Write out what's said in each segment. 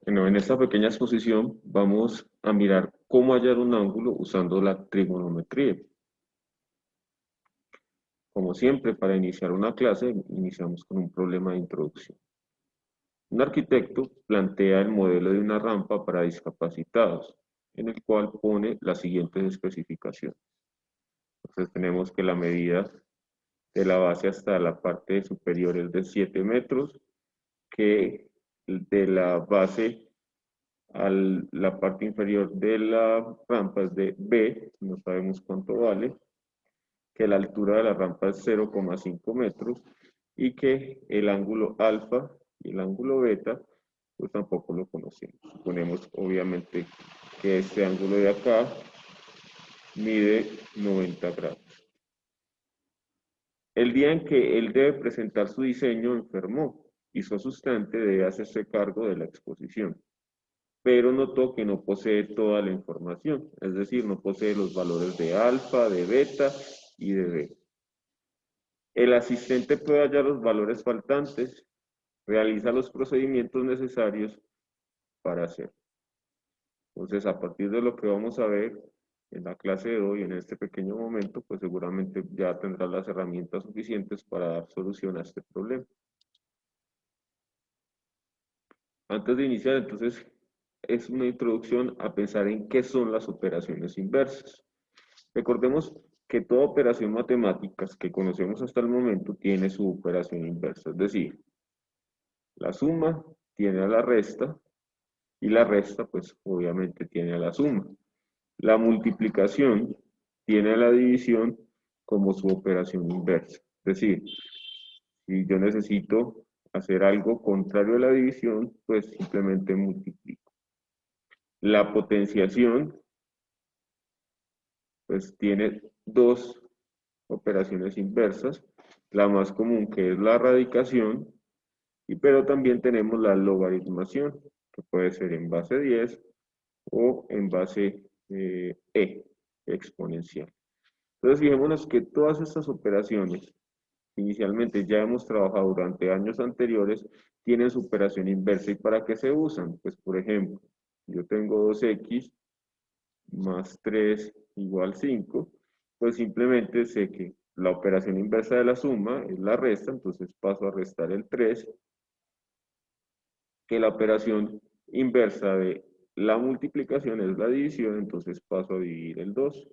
Bueno, en esta pequeña exposición vamos a mirar cómo hallar un ángulo usando la trigonometría. Como siempre, para iniciar una clase, iniciamos con un problema de introducción. Un arquitecto plantea el modelo de una rampa para discapacitados, en el cual pone las siguientes especificaciones. Entonces tenemos que la medida de la base hasta la parte superior es de 7 metros, que de la base a la parte inferior de la rampa es de B, no sabemos cuánto vale, que la altura de la rampa es 0,5 metros y que el ángulo alfa y el ángulo beta pues tampoco lo conocemos. Suponemos obviamente que este ángulo de acá mide 90 grados. El día en que él debe presentar su diseño enfermó y su asistente debe hacerse cargo de la exposición, pero notó que no posee toda la información, es decir, no posee los valores de alfa, de beta y de beta. El asistente puede hallar los valores faltantes, realiza los procedimientos necesarios para hacerlo. Entonces, a partir de lo que vamos a ver en la clase de hoy, en este pequeño momento, pues seguramente ya tendrás las herramientas suficientes para dar solución a este problema. Antes de iniciar, entonces, es una introducción a pensar en qué son las operaciones inversas. Recordemos que toda operación matemática que conocemos hasta el momento tiene su operación inversa, es decir, la suma tiene a la resta y la resta, pues obviamente tiene a la suma. La multiplicación tiene a la división como su operación inversa. Es decir, si yo necesito hacer algo contrario a la división, pues simplemente multiplico. La potenciación, pues tiene dos operaciones inversas, la más común que es la radicación, pero también tenemos la logaritmación, que puede ser en base 10 o en base exponencial. Entonces, fijémonos que todas estas operaciones, inicialmente ya hemos trabajado durante años anteriores, tienen su operación inversa. ¿Y para qué se usan? Pues, por ejemplo, yo tengo 2x más 3 igual 5, pues simplemente sé que la operación inversa de la suma es la resta, entonces paso a restar el 3, que la operación inversa de la multiplicación es la división, entonces paso a dividir el 2.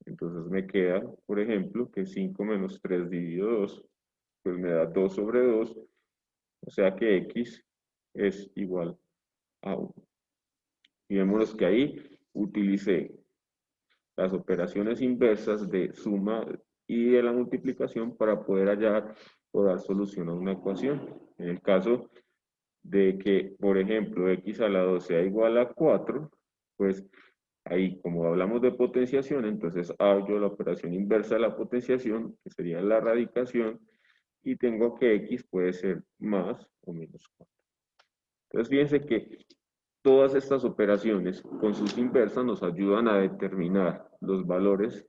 Entonces me queda, por ejemplo, que 5 menos 3 dividido 2, pues me da 2 sobre 2, o sea que x es igual a 1. Y vemos que ahí utilicé las operaciones inversas de suma y de la multiplicación para poder hallar o dar solución a una ecuación. En el caso de que, por ejemplo, x a la 2 sea igual a 4, pues ahí, como hablamos de potenciación, entonces hallo la operación inversa de la potenciación, que sería la radicación, y tengo que x puede ser más o menos 4. Entonces, fíjense que todas estas operaciones con sus inversas nos ayudan a determinar los valores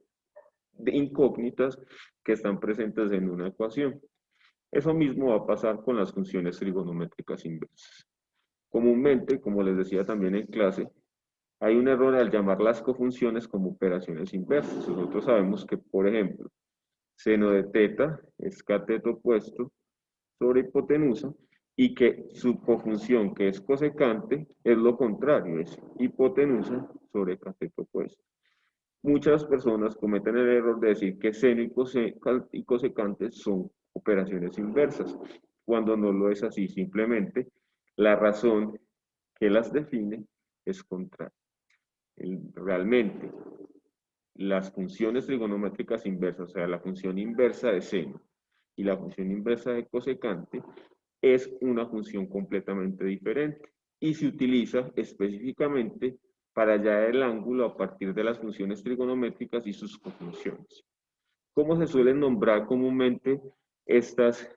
de incógnitas que están presentes en una ecuación. Eso mismo va a pasar con las funciones trigonométricas inversas. Comúnmente, como les decía también en clase, hay un error al llamar las cofunciones como operaciones inversas. Nosotros sabemos que, por ejemplo, seno de teta es cateto opuesto sobre hipotenusa y que su cofunción, que es cosecante, es lo contrario, es hipotenusa sobre cateto opuesto. Muchas personas cometen el error de decir que seno y cosecante son operaciones inversas, cuando no lo es así. Simplemente la razón que las define es contraria. Realmente, las funciones trigonométricas inversas, o sea, la función inversa de seno y la función inversa de cosecante, es una función completamente diferente y se utiliza específicamente para hallar el ángulo a partir de las funciones trigonométricas y sus cofunciones. ¿Cómo se suelen nombrar comúnmente estas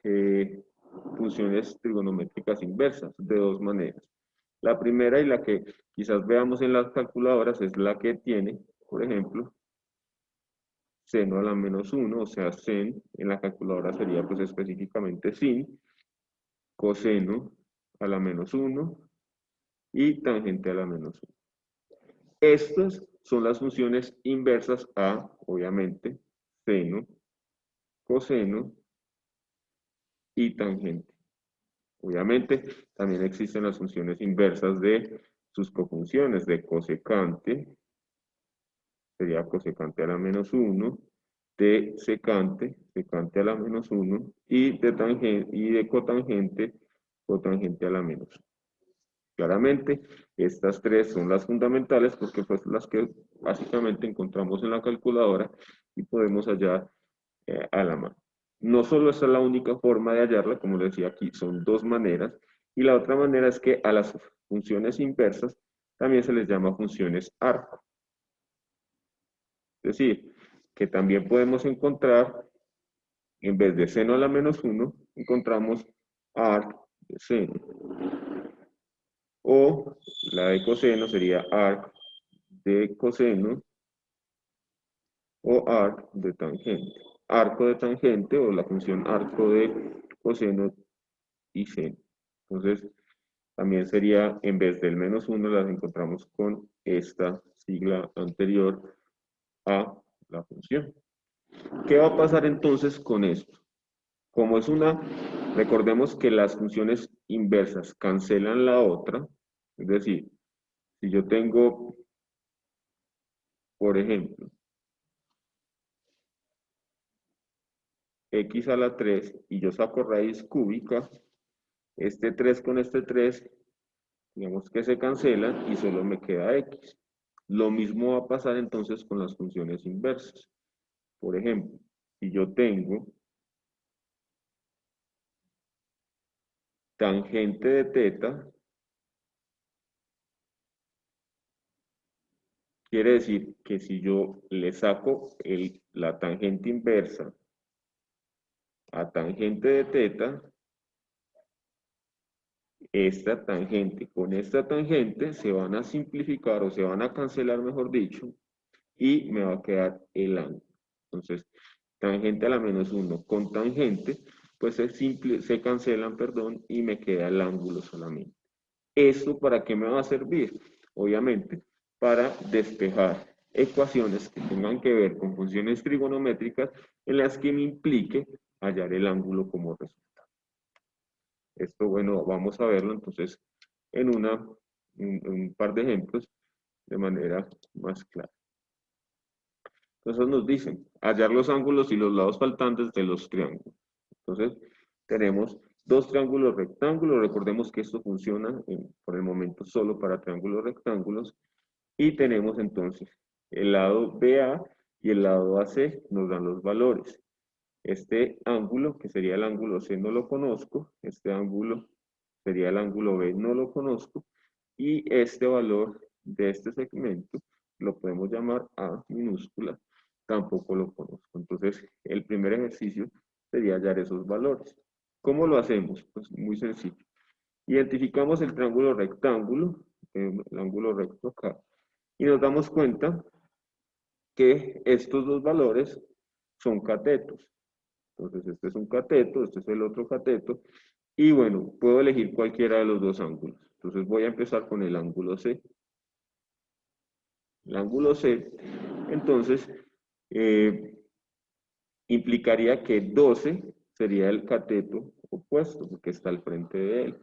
funciones trigonométricas inversas? De dos maneras. La primera y la que quizás veamos en las calculadoras es la que tiene, por ejemplo, seno a la menos 1, o sea, sen en la calculadora sería pues específicamente sin, coseno a la menos 1 y tangente a la menos 1. Estas son las funciones inversas a, obviamente, seno, coseno y tangente. Obviamente, también existen las funciones inversas de sus cofunciones, de cosecante, sería cosecante a la menos 1, de secante, secante a la menos 1, y de, tangente, y de cotangente, cotangente a la menos 1. Claramente, estas tres son las fundamentales porque pues las que básicamente encontramos en la calculadora y podemos hallar a la mano. No solo esta es la única forma de hallarla, como les decía aquí, son dos maneras, y la otra manera es que a las funciones inversas también se les llama funciones arco. Es decir, que también podemos encontrar, en vez de seno a la menos 1, encontramos arc de seno. O la de coseno sería arc de coseno o arc de tangente. Arco de tangente o la función arco de coseno y seno. Entonces, también sería, en vez del menos 1, las encontramos con esta sigla anterior a la función. ¿Qué va a pasar entonces con esto? Como es una, recordemos que las funciones inversas cancelan la otra, es decir, si yo tengo, por ejemplo, x a la 3 y yo saco raíz cúbica, este 3 con este 3, digamos que se cancelan y solo me queda x. Lo mismo va a pasar entonces con las funciones inversas. Por ejemplo, si yo tengo tangente de teta, quiere decir que si yo le saco la tangente inversa a tangente de teta, esta tangente con esta tangente se van a simplificar o se van a cancelar, mejor dicho, y me va a quedar el ángulo. Entonces, tangente a la menos 1 con tangente, pues se cancelan, perdón, y me queda el ángulo solamente. ¿Esto para qué me va a servir? Obviamente, para despejar ecuaciones que tengan que ver con funciones trigonométricas en las que me implique hallar el ángulo como resultado. Esto, bueno, vamos a verlo entonces en un par de ejemplos de manera más clara. Entonces nos dicen hallar los ángulos y los lados faltantes de los triángulos. Entonces tenemos dos triángulos rectángulos. Recordemos que esto funciona por el momento solo para triángulos rectángulos. Y tenemos entonces el lado BA y el lado AC nos dan los valores. Este ángulo, que sería el ángulo C, no lo conozco. Este ángulo sería el ángulo B, no lo conozco. Y este valor de este segmento lo podemos llamar A minúscula, tampoco lo conozco. Entonces, el primer ejercicio sería hallar esos valores. ¿Cómo lo hacemos? Pues muy sencillo. Identificamos el triángulo rectángulo, el ángulo recto acá, y nos damos cuenta que estos dos valores son catetos. Entonces, este es un cateto, este es el otro cateto, y bueno, puedo elegir cualquiera de los dos ángulos. Entonces voy a empezar con el ángulo C. El ángulo C, entonces, implicaría que 12 sería el cateto opuesto, porque está al frente de él.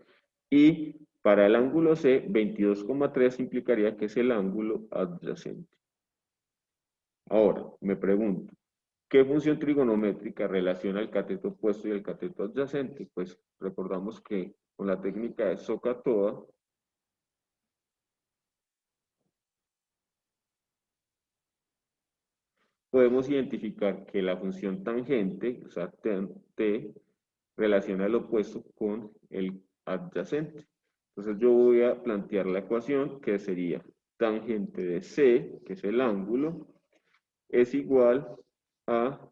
Y para el ángulo C, 22,3 implicaría que es el ángulo adyacente. Ahora, me pregunto, ¿qué función trigonométrica relaciona el cateto opuesto y el cateto adyacente? Pues recordamos que con la técnica de SOHCAHTOA, podemos identificar que la función tangente, o sea, t relaciona el opuesto con el adyacente. Entonces yo voy a plantear la ecuación que sería tangente de C, que es el ángulo, es igual a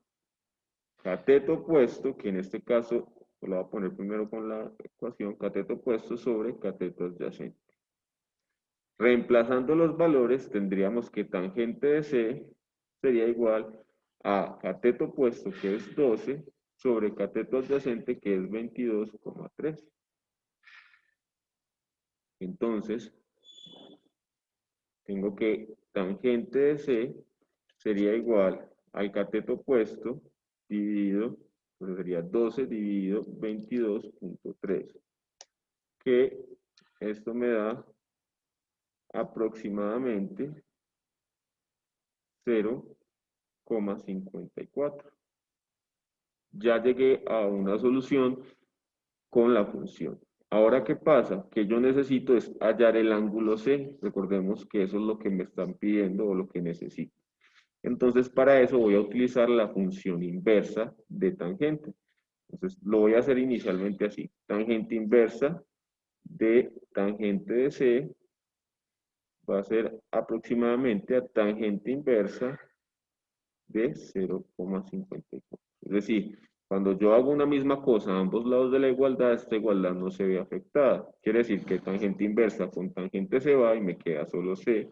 cateto opuesto, que en este caso lo voy a poner primero con la ecuación cateto opuesto sobre cateto adyacente. Reemplazando los valores, tendríamos que tangente de C sería igual a cateto opuesto, que es 12, sobre cateto adyacente, que es 22,3. Entonces, tengo que tangente de C sería igual al cateto opuesto dividido, pues sería 12 dividido 22.3, que esto me da aproximadamente 0,54. Ya llegué a una solución con la función. Ahora, ¿qué pasa? Que yo necesito es hallar el ángulo C. Recordemos que eso es lo que me están pidiendo o lo que necesito. Entonces, para eso voy a utilizar la función inversa de tangente. Entonces, lo voy a hacer inicialmente así. Tangente inversa de tangente de C va a ser aproximadamente a tangente inversa de 0,54. Es decir, cuando yo hago una misma cosa a ambos lados de la igualdad, esta igualdad no se ve afectada. Quiere decir que tangente inversa con tangente se va y me queda solo C.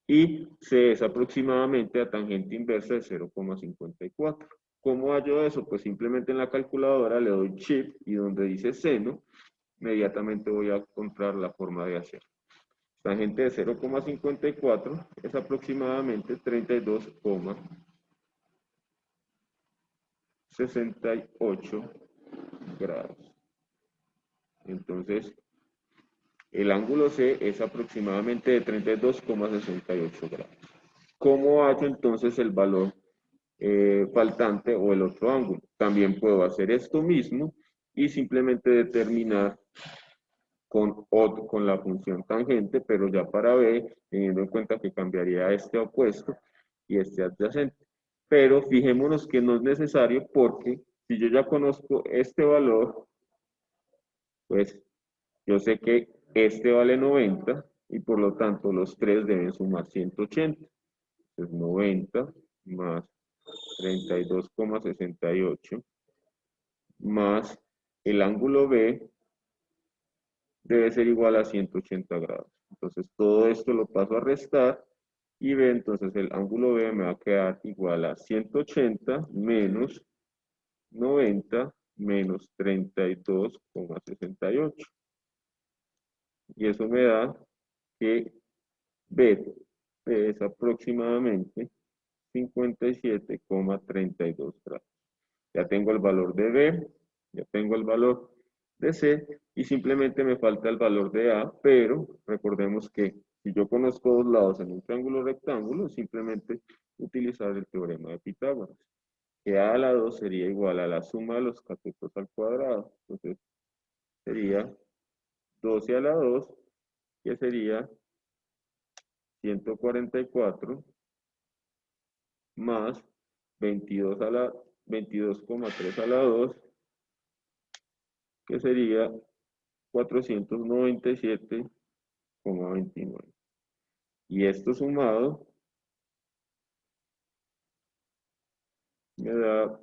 Y C es aproximadamente a tangente inversa de 0,54. ¿Cómo hallo eso? Pues simplemente en la calculadora le doy Shift y donde dice seno, inmediatamente voy a encontrar la forma de hacerlo. Tangente de 0,54 es aproximadamente 32,68 grados. Entonces, el ángulo C es aproximadamente de 32,68 grados. ¿Cómo hallo entonces el valor faltante o el otro ángulo? También puedo hacer esto mismo y simplemente determinar con la función tangente, pero ya para B, teniendo en cuenta que cambiaría este opuesto y este adyacente. Pero fijémonos que no es necesario porque si yo ya conozco este valor, pues yo sé que este vale 90 y por lo tanto los tres deben sumar 180. Entonces 90 más 32,68 más el ángulo B debe ser igual a 180 grados. Entonces todo esto lo paso a restar y B, entonces el ángulo B me va a quedar igual a 180 menos 90 menos 32,68. Y eso me da que B es aproximadamente 57,32 grados. Ya tengo el valor de B, ya tengo el valor de C y simplemente me falta el valor de A, pero recordemos que si yo conozco dos lados en un triángulo rectángulo, simplemente utilizar el teorema de Pitágoras, que A a la 2 sería igual a la suma de los catetos al cuadrado. Entonces sería 12 a la 2, que sería 144 más 22 a la 22,3 a la 2, que sería 497,29. Y esto sumado me da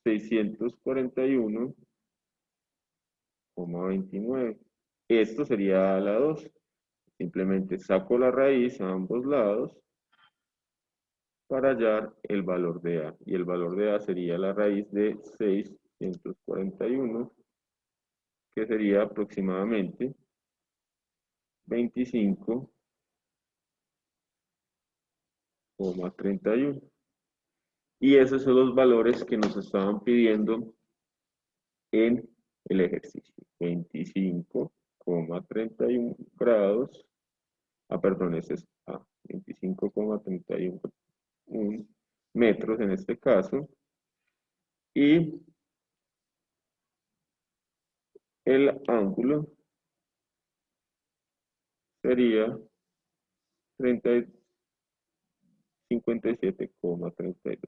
641,29. Esto sería a la 2. Simplemente saco la raíz a ambos lados para hallar el valor de A. Y el valor de A sería la raíz de 641, que sería aproximadamente 25,31. Y esos son los valores que nos estaban pidiendo en el ejercicio. 25,31 grados. Perdón, ese es A. 25,31 metros en este caso. Y el ángulo sería 57,32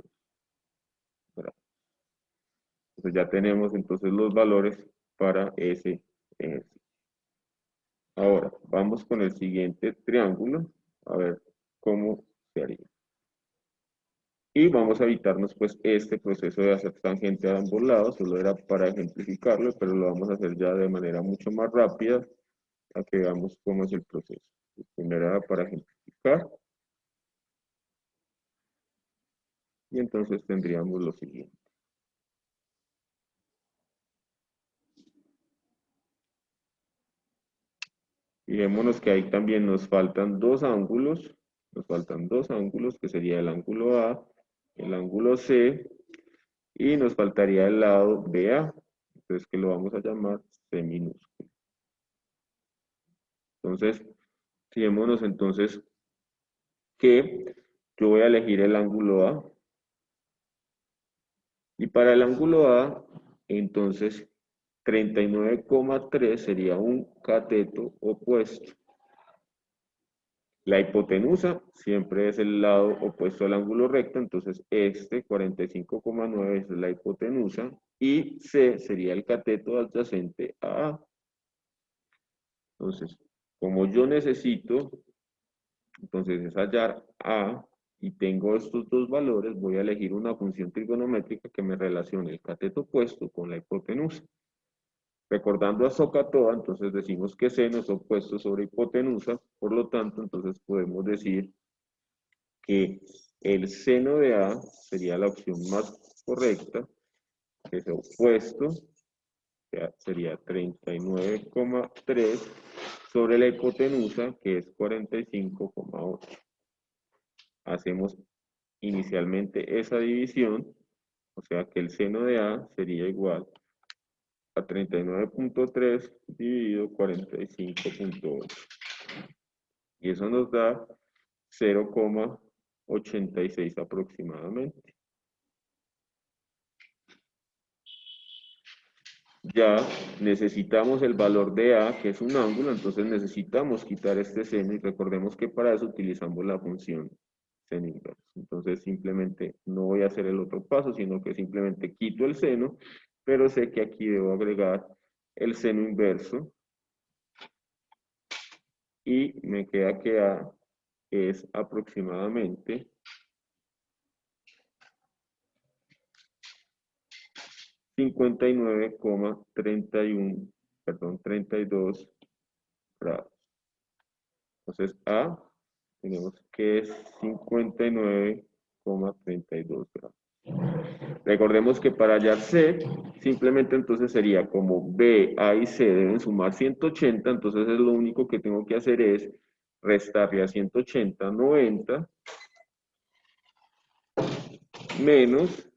grados. Entonces ya tenemos entonces los valores para ese ejercicio. Ahora, vamos con el siguiente triángulo, a ver cómo se haría. Y vamos a evitarnos pues este proceso de hacer tangente a ambos lados, solo era para ejemplificarlo, pero lo vamos a hacer ya de manera mucho más rápida, a que veamos cómo es el proceso. Primero era para ejemplificar, y entonces tendríamos lo siguiente. Fijémonos que ahí también nos faltan dos ángulos, que sería el ángulo A, el ángulo C, y nos faltaría el lado BA, entonces que lo vamos a llamar C minúsculo. Entonces, fijémonos entonces que yo voy a elegir el ángulo A, y para el ángulo A, entonces 39,3 sería un cateto opuesto. La hipotenusa siempre es el lado opuesto al ángulo recto, entonces este 45,9 es la hipotenusa y C sería el cateto adyacente a A. Entonces, como yo necesito, entonces es hallar A y tengo estos dos valores, voy a elegir una función trigonométrica que me relacione el cateto opuesto con la hipotenusa. Recordando a SOHCAHTOA, entonces decimos que seno es opuesto sobre hipotenusa, por lo tanto, entonces podemos decir que el seno de A sería la opción más correcta, que es opuesto, sería 39,3 sobre la hipotenusa, que es 45,8. Hacemos inicialmente esa división, o sea que el seno de A sería igual a 39,3 dividido 45,8. Y eso nos da 0,86 aproximadamente. Ya necesitamos el valor de A, que es un ángulo, entonces necesitamos quitar este seno y recordemos que para eso utilizamos la función seno inverso. Entonces simplemente no voy a hacer el otro paso, sino que simplemente quito el seno, pero sé que aquí debo agregar el seno inverso y me queda que A es aproximadamente 59,31, perdón, 32 grados. Entonces A tenemos que es 59,32 grados. Recordemos que para hallar C, simplemente entonces sería como B, A y C deben sumar 180, entonces es lo único que tengo que hacer es restarle a 180, 90, menos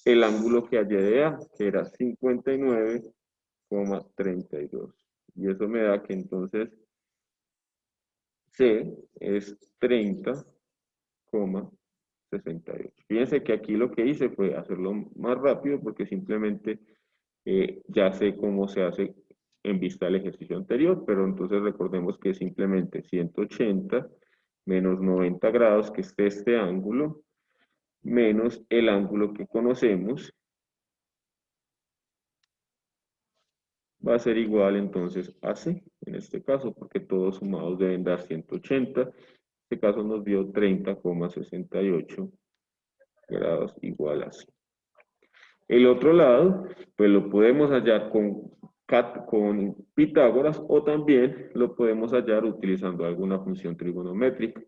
el ángulo que hallé de A, que era 59,32. Y eso me da que entonces C es 30,68. Fíjense que aquí lo que hice fue hacerlo más rápido porque simplemente ya sé cómo se hace en vista del ejercicio anterior, pero entonces recordemos que simplemente 180 menos 90 grados, que es este ángulo, menos el ángulo que conocemos, va a ser igual entonces a C, en este caso, porque todos sumados deben dar 180. En este caso nos dio 30,68 grados igual a C. El otro lado, pues lo podemos hallar con Pitágoras o también lo podemos hallar utilizando alguna función trigonométrica.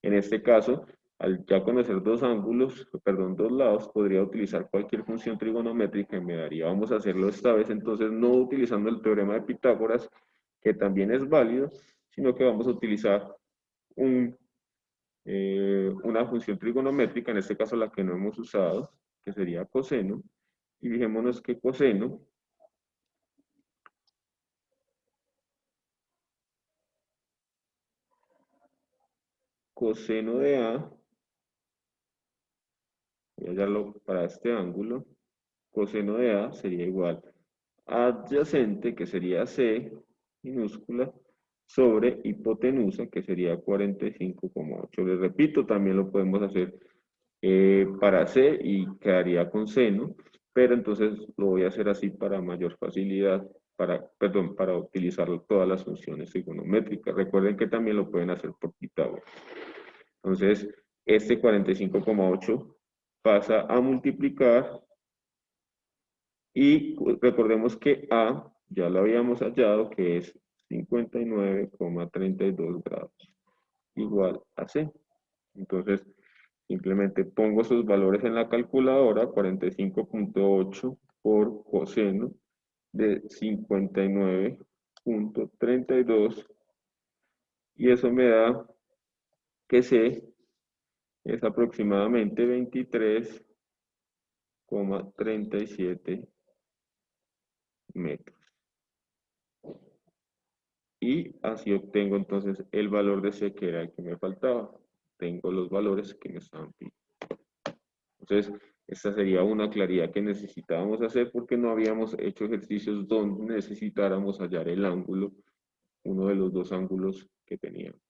En este caso, al ya conocer dos ángulos, perdón, dos lados, podría utilizar cualquier función trigonométrica y me daría. Vamos a hacerlo esta vez entonces no utilizando el teorema de Pitágoras, que también es válido, sino que vamos a utilizar una función trigonométrica, en este caso la que no hemos usado, que sería coseno. Y fijémonos que coseno de A, voy a hallarlo para este ángulo, coseno de A sería igual a adyacente, que sería C minúscula, sobre hipotenusa, que sería 45,8. Les repito, también lo podemos hacer para C y quedaría con seno, pero entonces lo voy a hacer así para mayor facilidad, perdón, para utilizar todas las funciones trigonométricas. Recuerden que también lo pueden hacer por Pitágoras. Entonces, este 45,8 pasa a multiplicar y recordemos que A ya lo habíamos hallado, que es 59,32 grados, igual a C. Entonces, simplemente pongo sus valores en la calculadora, 45,8 por coseno de 59,32 Y eso me da que C es aproximadamente 23,37 metros. Y así obtengo entonces el valor de C que era el que me faltaba. Tengo los valores que me estaban pidiendo. Entonces, esta sería una claridad que necesitábamos hacer porque no habíamos hecho ejercicios donde necesitáramos hallar el ángulo, uno de los dos ángulos que teníamos.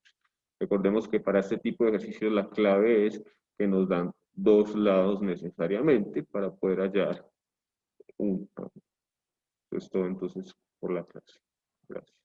Recordemos que para este tipo de ejercicios la clave es que nos dan dos lados necesariamente para poder hallar un ángulo. Esto es todo entonces por la clase. Gracias.